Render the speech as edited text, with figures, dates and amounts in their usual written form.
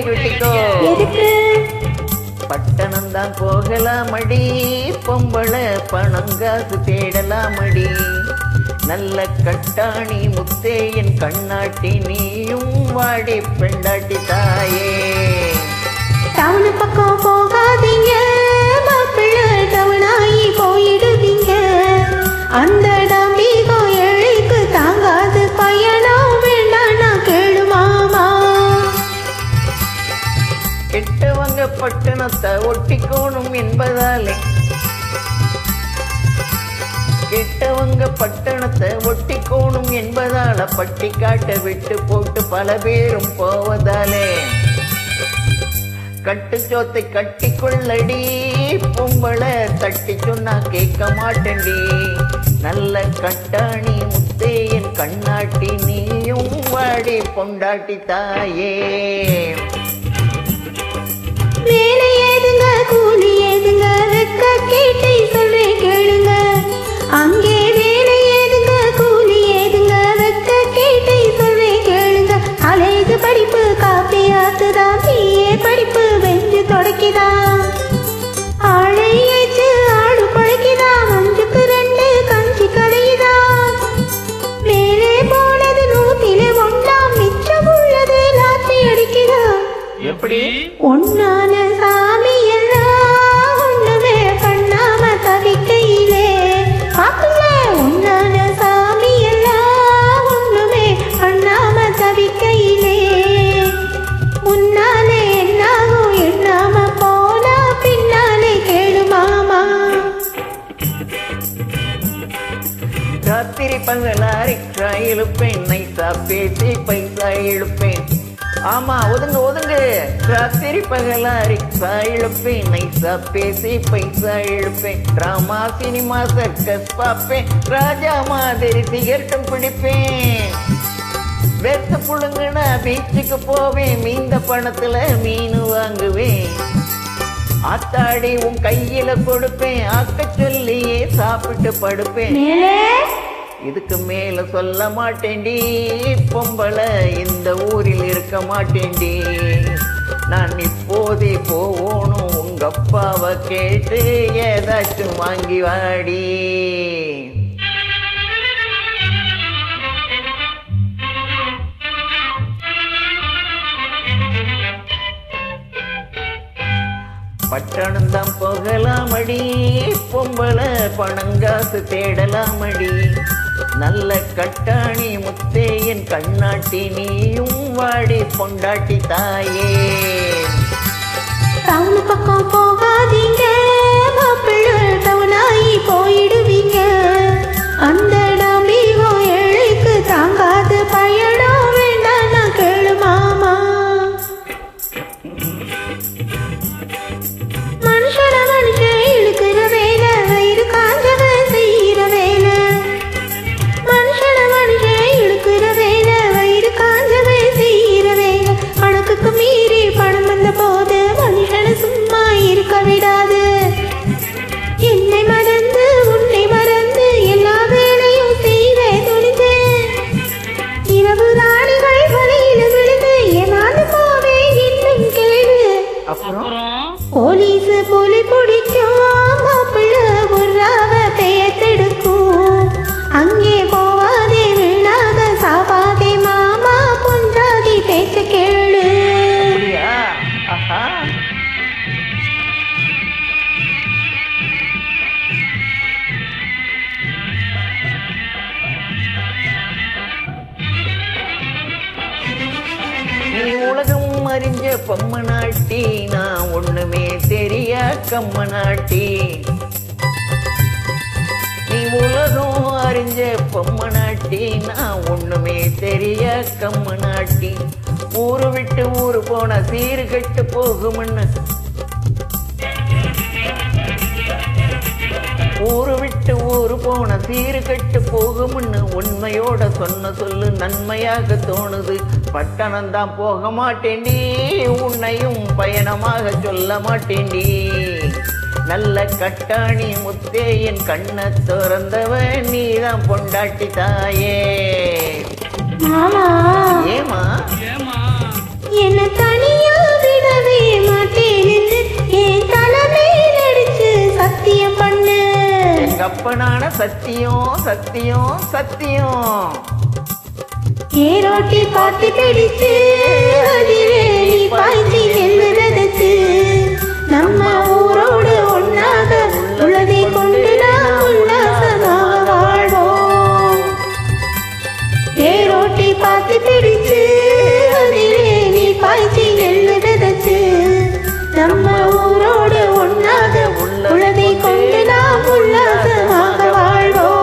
கட்டிக்கோ. பட்டணம் தான் போகலாமடி, பொம்பளை பணங்காசு தேடலாமடி. நல்ல கட்டாணி முத்தே என் கண்ணாட்டி, நீயும் வாடி பெண்டாட்டி தாயே. டவுன் பக்கம் போகாதீங்க, மாப்பிள்ளை டவுனாயி போயிடுவீங்க. அந்த நம்பிக்கை ஏழைக்கு தாங்காது, பயணம் வேண்டாம் கேளு மாமா. கெட்டவங்க பட்டணத்தை ஒட்டிக்கோணும் என்பதாலே, கெட்டவங்க பட்டணத்தை ஒட்டிக்கோணும் என்பதால, பட்டிக்காட்டை விட்டு போட்டு பல பேரும் போவதாலே. கட்டு சோத்தை கட்டி கொள்ளடி, பொம்பளை தட்டி சொன்னா கேட்க மாட்டேன்டி. நல்ல கட்டாணி முத்தே என் கண்ணாட்டி, நீயும் வாடி பொண்டாட்டி தாயே. வேலை ஏதுங்க கூலி ஏதுங்க, வெக்க கேட்டை சொல்றேன் கேளுங்க. அங்கே வேலை ஏதுங்க கூலி ஏதுங்க, வெக்க கேட்டை சொல்றேன் கேளுங்க. காலேஜ் படிப்பு காப்பி ஆத்துதான், பிஏ படிப்பு வெஞ்சு தொடக்கிதா. ஆளை ஏச்சு ஆடு பழக்கிதா, மஞ்சுக்கு 2 கஞ்சி கலையுதா. மேலே போனது 101, மிச்சம் உள்ளது லாத்தி அடிக்குதா. எப்படி ஒன்னான சாமி எல்லாம் ஒண்ணுமே பண்ணாம தவிக்கையிலே, பாப்புல ஒன்னான சாமி எல்லாம் ஒண்ணுமே பண்ணாம தவிக்கையிலே. உன்னாலே என்னாகும் எண்ணாம போனா பின்னாலே கேளு மாமா. ராத்திரி பகலாரி இழுப்பேன், நைசா பேசி பைசா இழுப்பேன். ஆமா ஒதுங்க ஒதுங்க. ராத்திரி பகலாரி இழுப்பேன், நைசா பேசி பைசா இழுப்பேன். டிராமா சினிமா சர்க்கஸ் பார்ப்பேன், ராஜா மாதிரி சிகரெட்டும் பிடிப்பேன். வெத்த புழுங்குனா பீச்சுக்கு போவேன், மீந்த பணத்துல மீன் வாங்குவேன். ஆத்தாடி உன் கையில கொடுப்பேன், ஆக்க சொல்லியே சாப்பிட்டு படுப்பேன். இதுக்கு மேல சொல்ல மாட்டேன்டி, பொம்பளை இந்த ஊரில் இருக்க மாட்டேன்டி. நான் இப்போதே போகணும், உங்க அப்பாவை கேட்டு ஏதாச்சும் வாங்கி வாடி. பட்டணம் தான் போகலாமடி, பொம்பளை பணங்காசு தேடலாமடி. நல்ல கட்டாணி முத்தே என் கண்ணாட்டி, நீயும் வாடி பொண்டாட்டி தாயே. டவுன் பக்கம் போகாதீங்க, மாப்பிள்ளை டவுனாயி போயிடுவீங்க. அந்த நம்பிக்கை ஏழைக்கு தாங்காது, பயணம் வேண்டாம் கேளு மாமா. மனுஷன மனுஷன் இழுக்கிற வேலை, வயிறு காஞ்சவ செய்கிற வேலை. மனுஷன மனுஷன் இழுக்கிற வேலை, வயிறு காஞ்சவ செய்கிற வேலை. கணக்குக்கு மீறி பணம் வந்த போது மனுஷனை சும்மா இருக்க விடாது. என்னை மறந்து உன்னை மறந்து எல்லா வேலையும் செய்வே துணிந்து. இரவு ராணிகள் வலையில விழுந்து ஏமாந்து போவே இன்னும் கேளு. போலீஸ் புலி பிடிக்கும், மாப்பிள்ளை புறாவ பெயர்த்தெடுக்கும். அங்கே போவாதே வீணாக சாவாதே மாமா, பொஞ்சாதி பேச்ச கேளு. நீ உலகம் அறிஞ்ச பொம்மனாட்டி, நான் ஒண்ணுமே தெரிய கம்மனாட்டி. நீ உலகம் அறிஞ்ச பொம்மனாட்டி, நான் ஒண்ணுமே தெரிய கம்மனாட்டி. ஊரு விட்டு ஊரு போன சீரு கெட்டு போகும்னு, ஊரு விட்டு ஊரு போன சீரு கெட்டு போகும்னு உண்மையோட சொன்ன சொல்லு நன்மையாக தோணுது. பட்டணம் தான் போக மாட்டேன்டி, உன்னையும் பயணமாக சொல்ல மாட்டேன்டி. நல்ல கட்டாணி முத்தே என் கண்ணை திறந்தவன், நீதான் பொண்டாட்டி தாயே. மாமா ஏமா என்ன தனியா விடவே மாட்டேன்னு என் தலைமையில் அடிச்சு சத்தியம் பண்ணு. எங்க அப்பனான சத்தியம் சத்தியம் சத்தியம். ஏரோட்டி பாட்டு பிடிச்சு அதிலே நீ பாய்ச்சி செல்லுறதுக்கு நம்ம ஊரோடு ஒன்னாக உள்ளதை கொண்டு நாம் உல்லாசமாக வாழ்வோம். ஏரோட்டி பாட்டு பிடிச்சு அதிலே நீ பாய்ச்சி செல்லுறதுக்கு நம்ம ஊரோடு ஒன்னாக உள்ளதை கொண்டு நாம் உல்லாசமாக வாழ்வோம்.